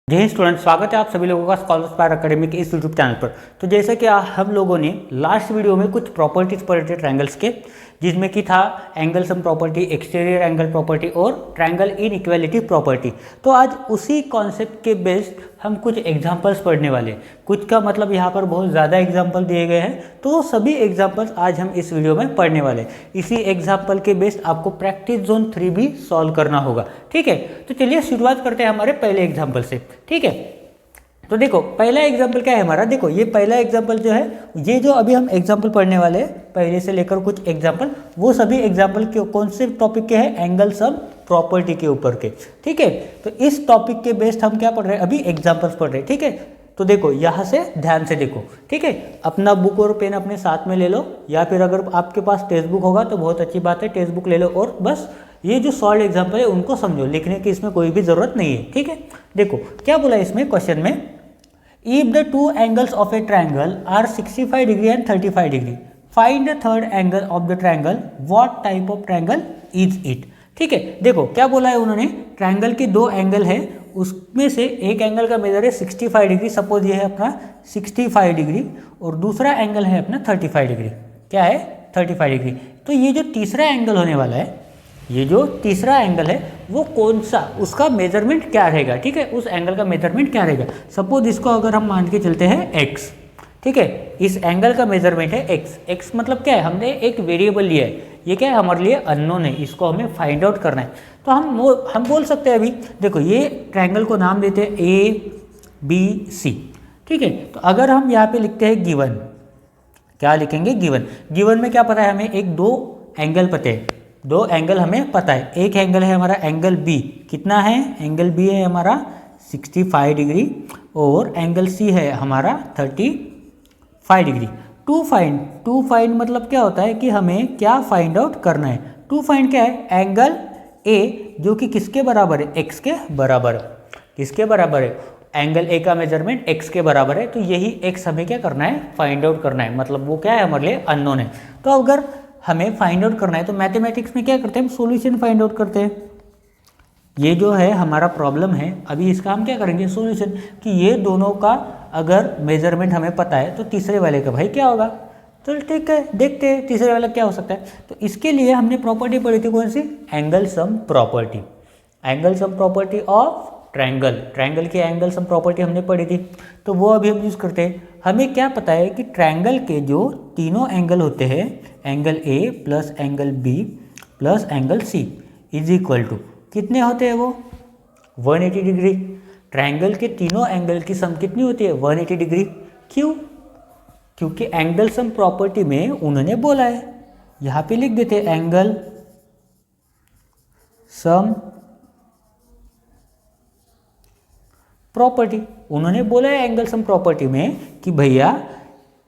जय स्टूडेंट, स्वागत है आप सभी लोगों का स्कॉलर्स पायर अकेडमी के इस यूट्यूब चैनल पर। तो जैसे कि हम लोगों ने लास्ट वीडियो में कुछ प्रॉपर्टीज पढ़े थे ट्रायंगल्स के, जिसमें कि था angle sum property, exterior angle property और ट्रायंगल इनइक्वालिटी प्रॉपर्टी। तो आज उसी कॉन्सेप्ट के बेस्ड हम कुछ एग्जांपल्स पढ़ने वाले। कुछ का मतलब यहाँ पर बहुत ज़्यादा एग्जांपल दिए गए हैं, तो सभी एग्जांपल्स आज हम इस वीडियो में पढ़ने वाले। इसी एग्जांपल के बेस्ड आपको प्रैक्टिस जोन 3 भी सॉल्व करना होगा। ठीक है, तो चलिए शुरुआत करते हैं हमारे पहले एग्जाम्पल से। ठीक है, तो देखो पहला एग्जाम्पल क्या है हमारा। देखो ये पहला एग्जाम्पल जो है, ये जो अभी हम एग्जाम्पल पढ़ने वाले हैं पहले से लेकर कुछ एग्जाम्पल, वो सभी एग्जाम्पल कौन से टॉपिक के हैं, एंगल सम प्रॉपर्टी के ऊपर के। ठीक है, तो इस टॉपिक के बेस्ड हम क्या पढ़ रहे हैं, अभी एग्जाम्पल्स पढ़ रहे हैं। ठीक है, तो देखो यहाँ से ध्यान से देखो। ठीक है, अपना बुक और पेन अपने साथ में ले लो, या फिर अगर आपके पास टेक्स्ट बुक होगा तो बहुत अच्छी बात है, टेक्स्ट बुक ले लो और बस ये जो सॉल्व एग्जाम्पल है उनको समझो, लिखने की इसमें कोई भी जरूरत नहीं है। ठीक है, देखो क्या बोला इसमें क्वेश्चन में, if the two angles of a triangle are 65 degree and 35 degree, find the third angle of the triangle, what type of triangle is it. ठीक है, देखो क्या बोला है उन्होंने, ट्रायंगल के दो एंगल है, उसमें से एक एंगल का मेजर है 65 डिग्री, सपोज ये है अपना 65 डिग्री, और दूसरा एंगल है अपना 35 डिग्री। क्या है, 35 डिग्री। तो ये जो तीसरा एंगल होने वाला है, ये जो तीसरा एंगल है वो कौन सा, उसका मेजरमेंट क्या रहेगा। ठीक है, उस एंगल का मेजरमेंट क्या रहेगा। सपोज इसको अगर हम मान के चलते हैं x। ठीक है, इस एंगल का मेजरमेंट है x। x मतलब क्या है, हमने एक वेरिएबल लिया है, ये क्या है हमारे लिए अननोन है, इसको हमें फाइंड आउट करना है। तो हम बोल सकते हैं अभी, देखो ये ट्रायंगल को नाम देते हैं ABC। ठीक है, तो अगर हम यहाँ पे लिखते हैं गिवन, क्या लिखेंगे, गिवन। गिवन में क्या पता है हमें, एक दो एंगल पता है, दो एंगल हमें पता है। एक एंगल है हमारा एंगल B, कितना है, एंगल B है हमारा 65 डिग्री, और एंगल C है हमारा 35 डिग्री। टू फाइंड मतलब क्या होता है कि हमें क्या फाइंड आउट करना है। टू फाइंड क्या है, एंगल A जो कि किसके बराबर है, x के बराबर है। किसके बराबर है, एंगल A का मेजरमेंट x के बराबर है, तो यही x हमें क्या करना है, फाइंड आउट करना है। मतलब वो क्या है, हमारे लिए अननोन है। तो अगर हमें फाइंड आउट करना है तो मैथमेटिक्स में क्या करते हैं, हम सॉल्यूशन फाइंड आउट करते हैं। ये जो है हमारा प्रॉब्लम है, अभी इसका हम क्या करेंगे, सॉल्यूशन, कि ये दोनों का अगर मेजरमेंट हमें पता है तो तीसरे वाले का भाई क्या होगा। चल ठीक है, देखते हैं तीसरे वाला क्या हो सकता है। तो इसके लिए हमने प्रॉपर्टी पढ़ी थी, कौन सी, angle sum property. Angle sum property of triangle, triangle की एंगल सम प्रॉपर्टी हमने पढ़ी थी, तो वो अभी हम यूज़ करते हैं। हमें क्या पता है कि ट्रायंगल के जो तीनों एंगल होते हैं, angle A plus angle B plus angle C is equal to कितने होते हैं, वो 180 डिग्री। ट्रायंगल के तीनों एंगल की सम कितनी होती है, 180 डिग्री। क्यों, क्योंकि एंगल सम प्रॉपर्टी में उन्होंने बोला है, यहाँ पे लिख देते हैं एंगल सम प्रॉपर्टी। उन्होंने बोला है एंगल सम प्रॉपर्टी में कि भैया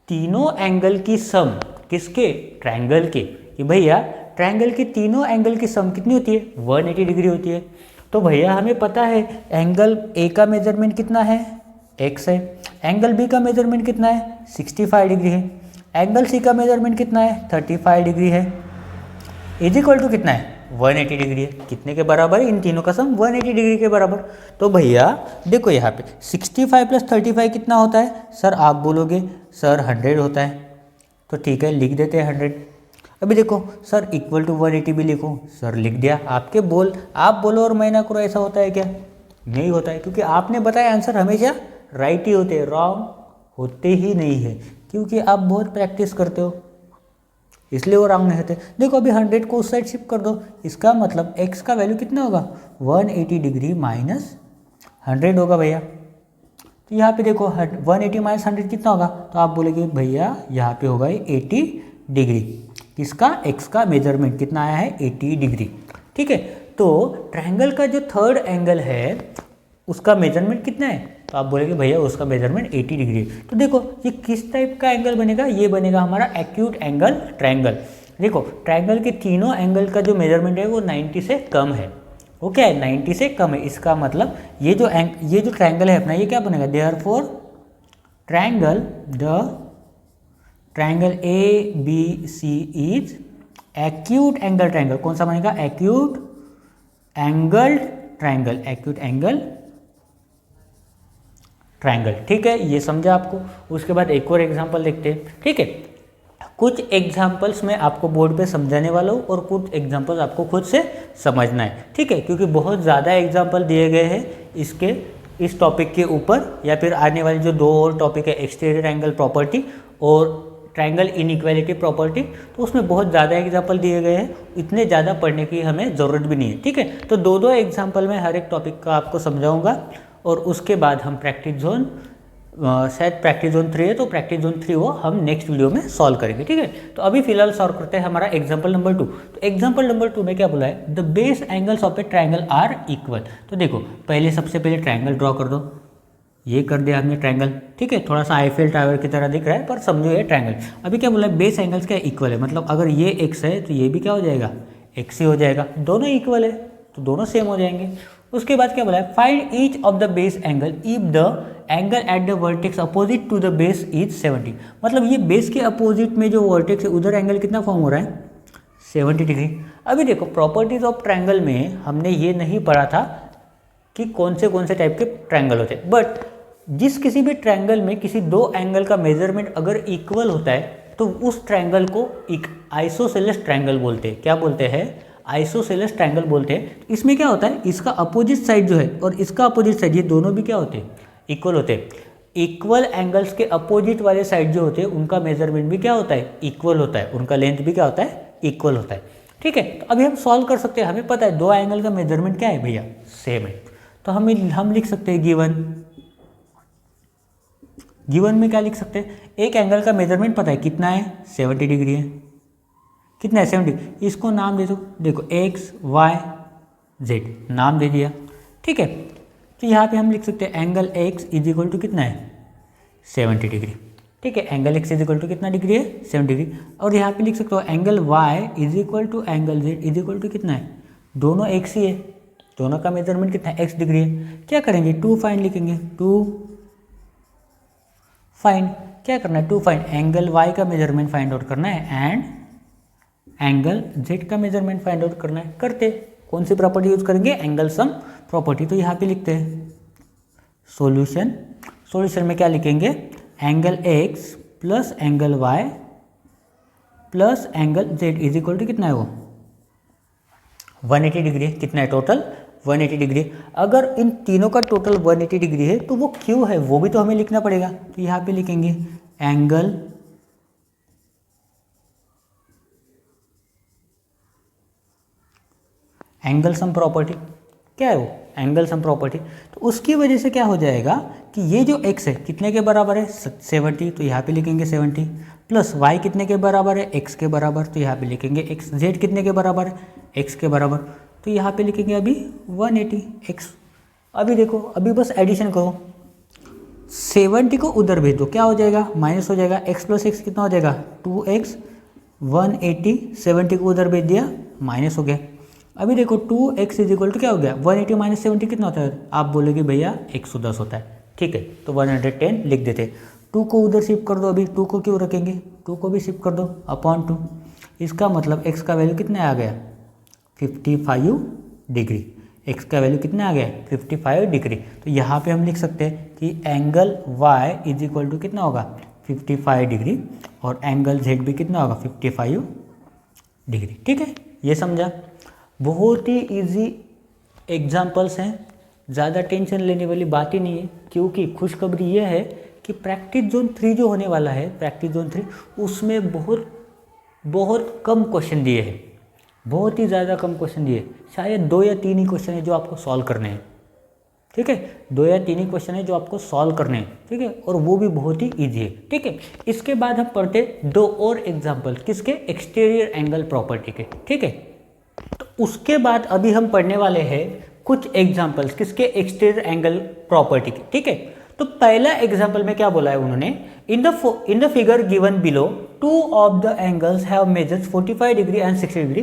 तीनों एंगल की सम, किसके, ट्रायंगल के, कि भैया ट्रायंगल के तीनों एंगल की सम कितनी होती है, 180 डिग्री होती है। तो भैया हमें पता है एंगल A का मेजरमेंट कितना है, x है, एंगल B का मेजरमेंट कितना है, 65 डिग्री है, एंगल C का मेजरमेंट कितना है, 35 डिग्री है, इज इक्वल टू कितना है, 180 डिग्री है। कितने के बराबर है, इन तीनों का सम 180 डिग्री के बराबर। तो भैया देखो यहाँ पे 65 प्लस 35 कितना होता है, सर आप बोलोगे सर 100 होता है, तो ठीक है लिख देते हैं 100। अभी देखो सर इक्वल टू 180 भी लिखो, सर लिख दिया। आप बोलो और मैं ना करो, ऐसा होता है क्या, नहीं होता है, क्योंकि आपने बताया आंसर हमेशा राइट ही होते हैं, रॉन्ग होते ही नहीं है, क्योंकि आप बहुत प्रैक्टिस करते हो, इसलिए वो रॉन्ग नहीं होते। देखो अभी 100 को उस साइड शिफ्ट कर दो, इसका मतलब x का वैल्यू कितना होगा, 180 डिग्री माइनस 100 होगा भैया। तो यहाँ पे देखो 180 माइनस 100 कितना होगा, तो आप बोलेंगे भैया यहाँ पे होगा 80 डिग्री। किसका, x का मेजरमेंट कितना आया है, 80 डिग्री। ठीक है, तो ट्रायंगल का जो थर्ड एंगल है उसका मेजरमेंट कितना है, तो आप बोलेंगे भैया उसका मेजरमेंट 80 डिग्री। तो देखो ये किस टाइप का एंगल बनेगा, ये बनेगा हमारा एक्यूट एंगल ट्रायंगल। देखो ट्रायंगल के तीनों एंगल का जो मेजरमेंट है वो 90 से कम है। वो क्या है, 90 से कम है। इसका मतलब ये जो ट्रायंगल है अपना, ये क्या बनेगा, therefore triangle ABC is acute angle triangle. कौन सा बनेगा, acute angle triangle, acute angle triangle. ठीक है, ये समझा आपको। उसके बाद एक और एग्जांपल देखते हैं। ठीक है, कुछ एग्जांपल्स मैं आपको बोर्ड पे समझाने वाला हूँ और कुछ एग्जांपल्स आपको खुद से समझना है। ठीक है, क्योंकि बहुत ज़्यादा एग्जांपल दिए गए हैं इस टॉपिक के ऊपर, या फिर आने वाले जो 2 और टॉपिक है, एक्सटीरियर एंगल प्रॉपर्टी और ट्रायंगल इनइक्वालिटी प्रॉपर्टी, तो उसमें बहुत ज़्यादा एग्जांपल दिए गए हैं। इतने ज़्यादा पढ़ने की हमें ज़रूरत भी नहीं है। ठीक है, तो 2-2 एग्जांपल में हर एक टॉपिक का आपको समझाऊंगा और उसके बाद हम प्रैक्टिस जोन, शायद प्रैक्टिस जोन 3 है, तो प्रैक्टिस जोन 3 वो हम नेक्स्ट वीडियो में सॉल्व करेंगे। ठीक है, तो अभी फिलहाल सॉल्व करते हैं हमारा एग्जांपल नंबर 2। तो एग्जांपल नंबर 2 में क्या बोला है, the base angles of a triangle are equal. तो देखो, पहले सबसे पहले ट्रायंगल ड्रॉ कर दो। ये कर दिया हमने ट्रायंगल। ठीक है, थोड़ा सा आईफिल टावर की तरह दिख रहा है, पर समझो ये ट्रायंगल। अभी क्या बोला है, बेस एंगल्स क्या इक्वल है, मतलब अगर ये x है तो ये भी क्या हो जाएगा, x ही हो जाएगा। दोनों इक्वल है तो दोनों सेम हो जाएंगे। उसके बाद क्या बोला है, find each of the base angle if the angle at the vertex opposite to the base is 70। मतलब ये बेस के अपोजिट में जो वर्टेक्स है उधर एंगल कितना फॉर्म हो रहा है, 70 डिग्री। अभी देखो, प्रॉपर्टीज ऑफ ट्रायंगल में हमने ये नहीं पढ़ा था कि कौन से टाइप के ट्रायंगल होते हैं, बट जिस किसी भी ट्रायंगल में किसी 2 एंगल का मेजरमेंट अगर इक्वल होता है तो उस ट्रायंगल को एक आइसोसेलेस ट्रायंगल बोलते हैं। क्या बोलते हैं, आइसोसेलेस ट्रायंगल बोलते हैं। इसमें क्या होता है, इसका अपोजिट साइड जो है और इसका अपोजिट साइड, ये दोनों भी क्या होते हैं, इक्वल होते हैं। इक्वल एंगल्स के अपोजिट वाले साइड जो होते हैं उनका मेजरमेंट भी क्या होता है, इक्वल होता है, उनका लेंथ भी क्या होता है, इक्वल होता है। ठीक है, तो अभी हम सॉल्व कर सकते हैं। हमें पता है 2 एंगल का मेजरमेंट क्या है भैया, सेम है। तो हम लिख सकते हैं गिवन में क्या लिख सकते हैं, एक एंगल का मेजरमेंट पता है कितना है, 70 डिग्री है। कितना है, 70। इसको नाम दे दो, देखो x y z नाम दे दिया। ठीक है, तो यहाँ पे हम लिख सकते हैं angle x is equal to कितना है, 70 डिग्री। ठीक है, angle x is equal to कितना डिग्री है, 70 डिग्री। और यहाँ पे लिख सकते हो angle y is equal to angle z is equal to कितना है, दोनों x ही है, दोनों का मेजरमेंट कितना है, x डिग्री है। क्या करेंगे, 2 फाइंड लिखेंगे, 2 फाइंड क्या करना है, 2 फाइंड एंगल y का मेजरमेंट फाइंड आउट करना है एंड एंगल z का मेजरमेंट फाइंड आउट करना है। करते कौन सी प्रॉपर्टी यूज करेंगे, एंगल सम प्रॉपर्टी। तो यहाँ पे लिखते हैं सॉल्यूशन में क्या लिखेंगे, angle x plus angle y plus angle z is equal to कितना है, वो 180 डिग्री। कितना है टोटल, 180 डिग्री। अगर इन तीनों का टोटल 180 डिग्री है तो वो क्यों है वो भी तो हमें लिखना पड़ेगा। तो यहाँ पे लिखेंगे एंगल सम प्रॉपर्टी। क्या है वो, एंगल सम प्रॉपर्टी। तो उसकी वजह से क्या हो जाएगा कि ये जो x है कितने के बराबर है, 70। तो यहाँ पे लिखेंगे 70 प्लस y कितने के बराबर है, x के बराबर। तो यहाँ पे लिखेंगे x। z कितने के बराबर है, x के बराबर। तो यहाँ पे लिखेंगे अभी 180 x। अभी देखो, अभी बस एडिशन करो, 70 को उधर भेज दो, क्या हो जाएगा, माइनस हो जाएगा। x प्लस x कितना हो जाएगा, 2x। 180 70 को उधर भेज दिया, माइनस हो गया। अभी देखो 2x इज इक्वल टू क्या हो गया, 180 माइनस 70 कितना होता है। आप बोलोगे भैया 110 होता है। ठीक है, तो 110 लिख देते। 2 को उधर शिफ्ट कर दो, अभी 2 को क्यों रखेंगे, 2 को भी शिफ्ट कर दो अपॉन 2। इसका मतलब x का वैल्यू कितना आ गया, 55 डिग्री। x का वैल्यू कितना आ गया, 55 डिग्री। तो यहाँ पे हम लिख सकते हैं कि angle y is equal to कितना होगा, 55 डिग्री, और एंगल z भी कितना होगा, 55 डिग्री। ठीक है, ये समझा। बहुत ही इजी एग्जाम्पल्स हैं, ज़्यादा टेंशन लेने वाली बात ही नहीं है, क्योंकि खुशखबरी ये है कि प्रैक्टिस जोन 3 जो होने वाला है, प्रैक्टिस जोन 3, उसमें बहुत कम क्वेश्चन दिए हैं, बहुत ही ज़्यादा कम क्वेश्चन दिए। शायद 2 या 3 ही क्वेश्चन है जो आपको सॉल्व करने हैं। ठीक है, 2 या 3 ही क्वेश्चन है जो आपको सॉल्व करने हैं। ठीक है, और वो भी बहुत ही ईजी है। ठीक है, इसके बाद हम पढ़ते 2 और एग्जाम्पल किसके, एक्सटीरियर एंगल प्रॉपर्टी के। ठीक है, तो उसके बाद अभी हम पढ़ने वाले हैं कुछ एग्जाम्पल्स किसके, एक्सटीरियर एंगल प्रॉपर्टी के। ठीक है, तो पहला एग्जाम्पल में क्या बोला है उन्होंने, in the figure given below 2 of the angles have measures 45 degree and 60 degree,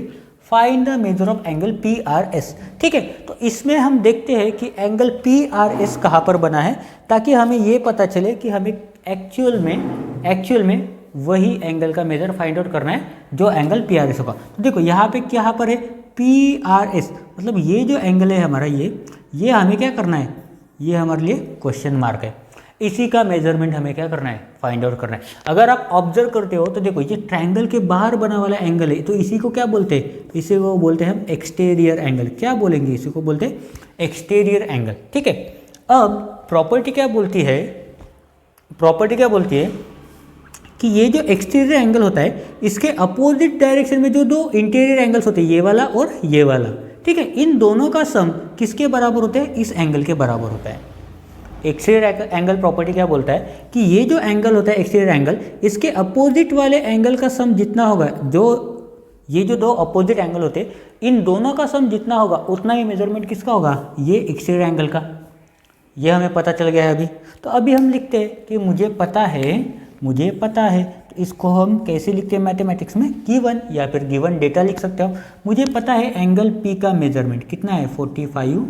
find the measure of angle PRS। ठीक है, तो इसमें हम देखते हैं कि एंगल PRS कहाँ पर बना है, ताकि हमें ये पता चले कि हमें एक्चुअल में वही एंगल का मेजर फाइंड आउट करना है जो एंगल PRS होगा। तो देखो यहाँ पे क्या पर है, PRS, मतलब ये जो एंगल है हमारा, ये हमें क्या करना है, ये हमारे लिए क्वेश्चन मार्क है। इसी का मेजरमेंट हमें क्या करना है, फाइंड आउट करना है। अगर आप ऑब्जर्व करते हो तो देखो ये ट्रायंगल के बाहर बना वाला एंगल है, तो इसी को क्या बोलते हैं, इसी को बोलते हैं हम एक्सटीरियर एंगल। क्या बोलेंगे, इसी को बोलते हैं एक्सटीरियर एंगल। ठीक है, अब प्रॉपर्टी क्या बोलती है, प्रॉपर्टी क्या बोलती है कि ये जो एक्सटीरियर एंगल होता है इसके अपोजिट डायरेक्शन में जो दो इंटीरियर एंगल्स होते हैं, ये वाला और ये वाला, ठीक है, इन दोनों का सम किसके बराबर होता है, इस एंगल के बराबर होता है। एक्सटीरियर एंगल प्रॉपर्टी क्या बोलता है कि ये जो एंगल होता है एक्सटीरियर एंगल, इसके अपोजिट वाले एंगल का सम जितना होगा, जो ये जो दो अपोजिट एंगल होते हैं इन दोनों का सम जितना होगा उतना ही मेजरमेंट किसका होगा, ये एक्सटीरियर एंगल का। ये हमें पता चल गया है अभी। तो अभी हम लिखते हैं कि मुझे पता है, तो इसको हम कैसे लिखते हैं मैथमेटिक्स में, गिवन या फिर गिवन डेटा लिख सकते हो। मुझे पता है एंगल P का मेजरमेंट कितना है, 45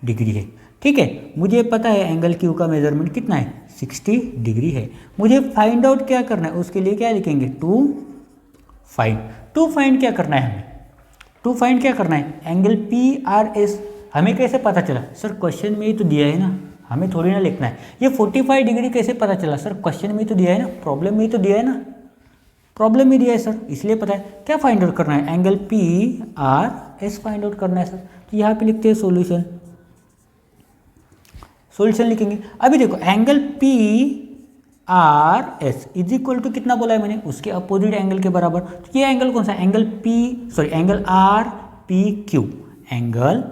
डिग्री है। ठीक है, मुझे पता है एंगल Q का मेजरमेंट कितना है, 60 डिग्री है। मुझे फाइंड आउट क्या करना है, उसके लिए क्या लिखेंगे, टू फाइंड क्या करना है हमें, टू फाइंड क्या करना है, एंगल PRS। हमें कैसे पता चला, सर क्वेश्चन में ही तो दिया है ना, हमें थोड़ी ना लिखना है। ये 45 डिग्री कैसे पता चला, सर क्वेश्चन में ही तो दिया है ना, प्रॉब्लम में ही तो दिया है ना, प्रॉब्लम में दिया है सर, इसलिए पता है। क्या फाइंड आउट करना है, एंगल PRS फाइंड आउट करना है सर। तो यहाँ पे लिखते हैं सॉल्यूशन लिखेंगे। अभी देखो angle PRS is equal to कितना बोला है मैंने, उसके अपोजिट एंगल के बराबर। तो ये एंगल कौन सा, एंगल RPQ, एंगल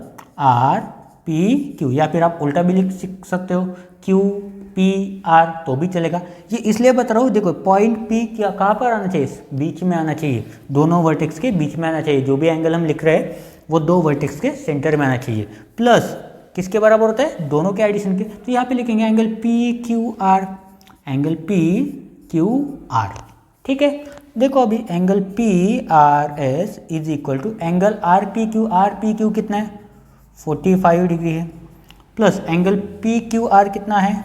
RPQ, या फिर आप उल्टा भी लिख सकते हो QPR तो भी चलेगा। ये इसलिए बता रहा हूँ, देखो पॉइंट P क्या कहाँ पर आना चाहिए, बीच में आना चाहिए, दोनों वर्टेक्स के बीच में आना चाहिए। जो भी एंगल हम लिख रहे हैं वो दो वर्टेक्स के सेंटर में आना चाहिए, प्लस किसके बराबर होता है, दोनों के एडिशन के। तो यहाँ पे लिखेंगे एंगल PQR, एंगल PQR। ठीक है, देखो अभी angle PRS is equal to angle RPQ कितना है, 45 डिग्री है, प्लस एंगल PQR कितना है,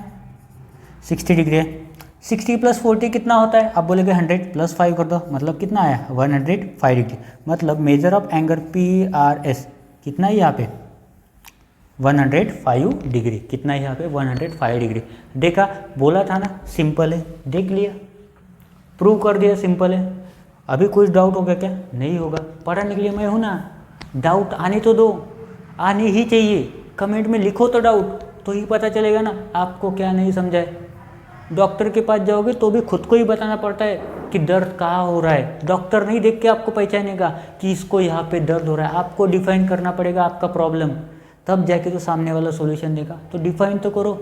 60 डिग्री है। 60 प्लस 40 कितना होता है, आप बोलेंगे 100 प्लस 5 कर दो, मतलब कितना आया, 105 डिग्री। मतलब मेजर ऑफ एंगल PRS कितना है यहाँ पे, 105 डिग्री। कितना है यहाँ पे, 105 डिग्री। देखा, बोला था ना सिंपल है, देख लिया, प्रूव कर दिया, सिंपल है। अभी कुछ डाउट होगा क्या, नहीं होगा, पढ़ाने के लिए मैं हूँ ना, डाउट आने तो दो, आने ही चाहिए। कमेंट में लिखो तो डाउट, तो ही पता चलेगा ना आपको क्या नहीं समझा है। डॉक्टर के पास जाओगे तो भी खुद को ही बताना पड़ता है कि दर्द कहाँ हो रहा है, डॉक्टर नहीं देख के आपको पहचानेगा कि इसको यहाँ पे दर्द हो रहा है। आपको डिफाइन करना पड़ेगा आपका प्रॉब्लम, तब जाके तो सामने वाला सॉल्यूशन देगा। तो डिफाइन तो करो,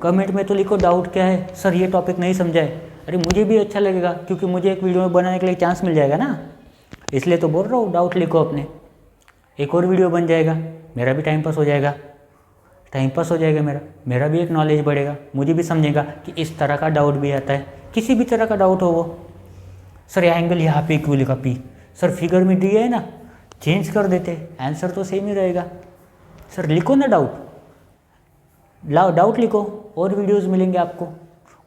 कमेंट में तो लिखो डाउट क्या है, सर ये टॉपिक नहीं समझा है। अरे मुझे भी अच्छा लगेगा, क्योंकि मुझे एक वीडियो में बनाने के लिए चांस मिल जाएगा ना, इसलिए तो बोल रहा हूँ डाउट लिखो अपने, एक और वीडियो बन जाएगा, मेरा भी टाइम पास हो जाएगा, मेरा भी एक नॉलेज बढ़ेगा, मुझे भी समझेगा कि इस तरह का डाउट भी आता है, किसी भी तरह का डाउट हो वो। सर एंगल यहाँ पे क्यों लिखा P, सर फिगर में दिया है ना, चेंज कर देते, आंसर तो सेम ही रहेगा। सर लिखो ना डाउट लिखो, और वीडियोस मिलेंगे आपको,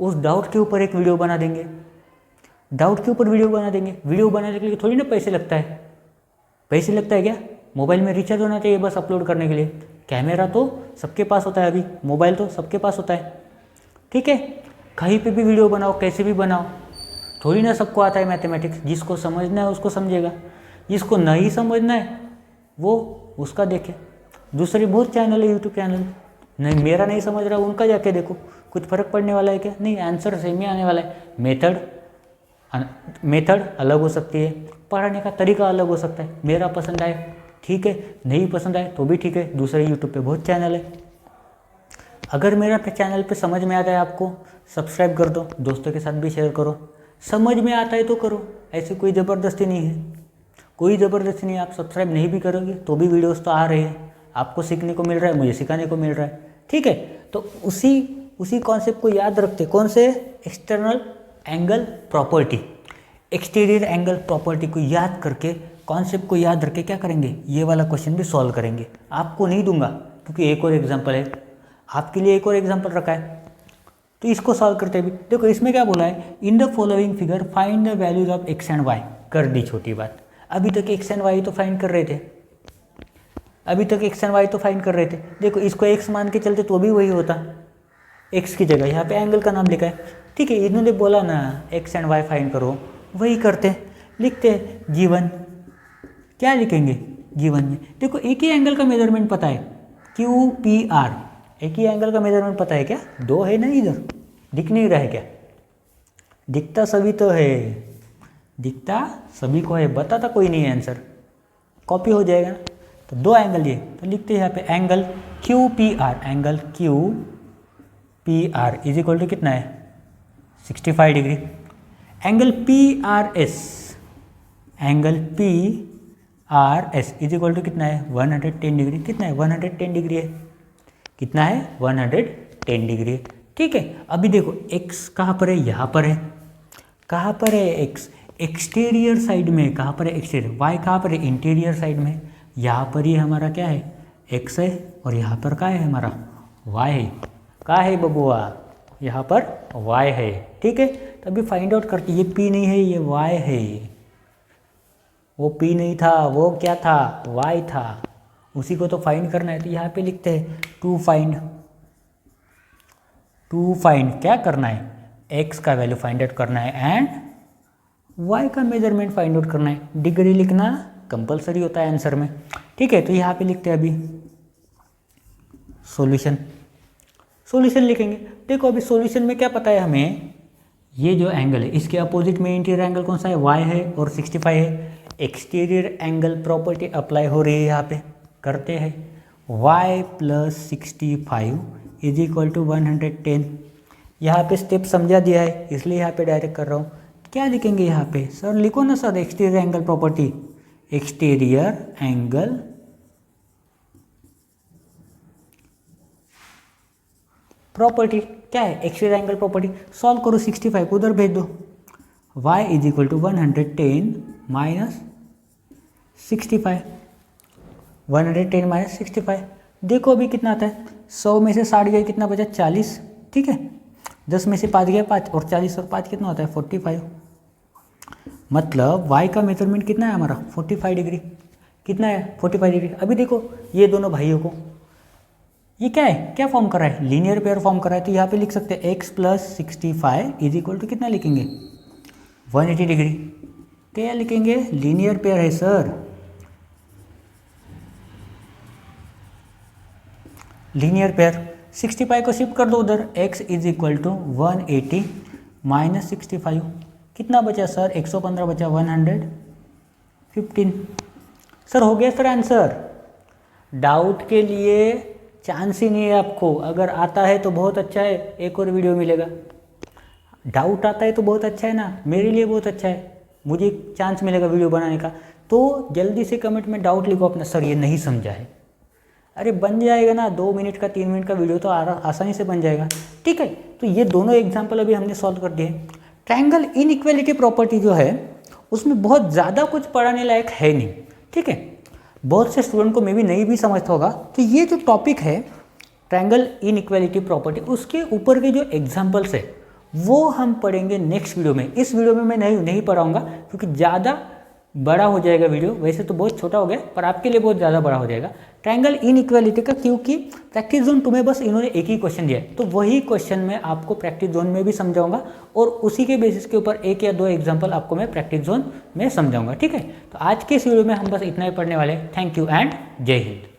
उस डाउट के ऊपर एक वीडियो बना देंगे, वीडियो बनाने के लिए थोड़ी ना पैसे लगता है, पैसे लगता है क्या, मोबाइल में रिचार्ज होना चाहिए बस अपलोड करने के लिए। कैमरा तो सबके पास होता है, अभी मोबाइल तो सबके पास होता है। ठीक है, कहीं पे भी वीडियो बनाओ, कैसे भी बनाओ, थोड़ी ना सबको आता है मैथमेटिक्स। जिसको समझना है उसको समझेगा, जिसको नहीं समझना है वो उसका देखे। दूसरे बहुत चैनल है, यूट्यूब चैनल, नहीं मेरा नहीं समझ रहा उनका जाके देखो, कुछ फ़र्क पड़ने वाला है क्या, नहीं, आंसर सेम ही आने वाला है। मेथड अलग हो सकती है, पढ़ाने का तरीका अलग हो सकता है, मेरा पसंद आए ठीक है, नहीं पसंद आए तो भी ठीक है। दूसरे यूट्यूब पे बहुत चैनल है। अगर मेरा चैनल पे समझ में आता है आपको, सब्सक्राइब कर दो, दोस्तों के साथ भी शेयर करो। समझ में आता है तो करो, ऐसे कोई ज़बरदस्ती नहीं है, कोई ज़बरदस्ती नहीं है। आप सब्सक्राइब नहीं भी करोगे तो भी वीडियोस तो आ रहे हैं, आपको सीखने को मिल रहा है, मुझे सिखाने को मिल रहा है। ठीक है, तो उसी कॉन्सेप्ट को याद रखते, कौन से, external angle property, exterior angle property को याद करके, कॉन्सेप्ट को याद रख के क्या करेंगे, ये वाला क्वेश्चन भी सॉल्व करेंगे। आपको नहीं दूंगा क्योंकि एक और एग्जांपल है, आपके लिए एक और एग्जांपल रखा है, तो इसको सॉल्व करते भी। देखो इसमें क्या बोला है, in the following figure find the values of X and Y. कर दी छोटी बात, अभी तक एक्स एंड वाई तो फाइंड कर रहे थे, देखो इसको एक्स मान के चलते तो भी वही होता, एक्स की जगह यहाँ पे एंगल का नाम लिखा है। ठीक है, इन्होंने बोला ना एक्स एंड वाई फाइंड करो, वही करते हैं, लिखते हैं गिवन। क्या लिखेंगे गिवन में? देखो एक ही एंगल का मेजरमेंट पता है, क्यू पी आर, एक ही एंगल का मेजरमेंट पता है क्या? दो है ना, इधर दिख नहीं रहा है क्या? दिखता सभी तो है, दिखता सभी को है, बताता कोई नहीं है, आंसर कॉपी हो जाएगा ना। तो दो एंगल ये, तो लिखते हैं यहाँ पे angle Q P R, angle Q P R is equal to कितना है 65 degree. Angle P R S, angle P R S is equal to कितना है 110 डिग्री। कितना है 110 डिग्री है, कितना है 110 डिग्री है। ठीक है, अभी देखो x कहाँ पर है, यहाँ पर है। कहाँ पर है x? एक्सटीरियर साइड में। कहाँ पर है एक्सटीरियर? y कहाँ पर है? इंटीरियर साइड में। यहाँ पर ये हमारा क्या है x है, और यहाँ पर क्या है हमारा y है। कहाँ है बबुआ? यहाँ पर y है। ठीक है, तो अभी फाइंड आउट करते, ये p नहीं है, ये y है। वो p नहीं था, वो क्या था? y था, उसी को तो फाइंड करना है। तो यहाँ पे लिखते हैं टू फाइंड क्या करना है? x का वैल्यू फाइंड आउट करना है एंड y का मेजरमेंट फाइंड आउट करना है। डिग्री लिखना कंपलसरी होता है आंसर में। ठीक है, तो यहाँ पे लिखते हैं अभी सॉल्यूशन लिखेंगे। देखो अभी सॉल्यूशन में क्या पता है हमें, ये जो एंगल है इसके अपोजिट में इंटीरियर एंगल कौन सा है? y है और 65 है। एक्सटीरियर एंगल प्रॉपर्टी अप्लाई हो रही है यहाँ पे, करते हैं y plus 65 is equal to 110। यहाँ पे स्टेप समझा दिया है, इसलिए यहाँ पे डायरेक्ट कर रहा हूँ। क्या लिखेंगे यहाँ पे? सर लिखो ना sir, exterior angle property, exterior angle property क्या है? Exterior angle property. सॉल्व करो, 65 को उधर भेज दो। y is equal to 110 minus 65, 110 minus 65। देखो अभी कितना आता है, 100 में से 60 गया, कितना बचा? 40। ठीक है, 10 में से 5 गया 5, और 40 और 5 कितना होता है? 45। मतलब y का मेजरमेंट कितना है हमारा? 45 डिग्री। कितना है? 45 डिग्री। अभी देखो ये दोनों भाइयों को, ये क्या है, क्या फॉर्म कर रहा है? लीनियर पेयर फॉर्म कर रहा है। तो यहाँ पे लिख सकते हैं x plus 65 is equal to कितना लिखेंगे? 180 डिग्री। क्या लिखेंगे? लीनियर पेयर है सर, लीनियर पेयर। 65 को शिफ्ट कर दो उधर, x is equal to 180 minus 65, कितना बचा सर? 115 बचा, 115। सर हो गया सर आंसर। डाउट के लिए चांस ही नहीं है आपको। अगर आता है तो बहुत अच्छा है, एक और वीडियो मिलेगा। डाउट आता है तो बहुत अच्छा है ना, मेरे लिए बहुत अच्छा है, मुझे चांस मिलेगा वीडियो बनाने का। तो जल्दी से कमेंट में डाउट लिखो अपना, सर ये नहीं समझा है। अरे बन जाएगा ना, 2 मिनट का 3 मिनट का वीडियो तो आसानी से बन जाएगा। ठीक है, तो ये दोनों एग्जाम्पल अभी हमने सॉल्व कर दिए। ट्रायंगल इनइक्वालिटी प्रॉपर्टी जो है उसमें बहुत ज़्यादा कुछ पढ़ाने लायक है नहीं। ठीक है, बहुत से स्टूडेंट को मे भी नहीं भी समझता होगा। तो ये जो टॉपिक है ट्रायंगल इनइक्वालिटी प्रॉपर्टी, उसके ऊपर के जो एग्जाम्पल्स है वो हम पढ़ेंगे नेक्स्ट वीडियो में। इस वीडियो में मैं नहीं पढ़ाऊँगा क्योंकि ज़्यादा बड़ा हो जाएगा वीडियो। वैसे तो बहुत छोटा हो गया पर आपके लिए बहुत ज़्यादा बड़ा हो जाएगा ट्रायंगल इनइक्वालिटी का, क्योंकि प्रैक्टिस जोन तुम्हें बस इन्होंने एक ही क्वेश्चन दिया है, तो वही क्वेश्चन मैं आपको प्रैक्टिस जोन में भी समझाऊंगा और उसी के बेसिस के ऊपर 1 या 2 एग्जाम्पल आपको मैं प्रैक्टिस जोन में समझाऊंगा। ठीक है, तो आज के इस वीडियो में हम बस इतना ही पढ़ने वाले हैं। थैंक यू एंड जय हिंद।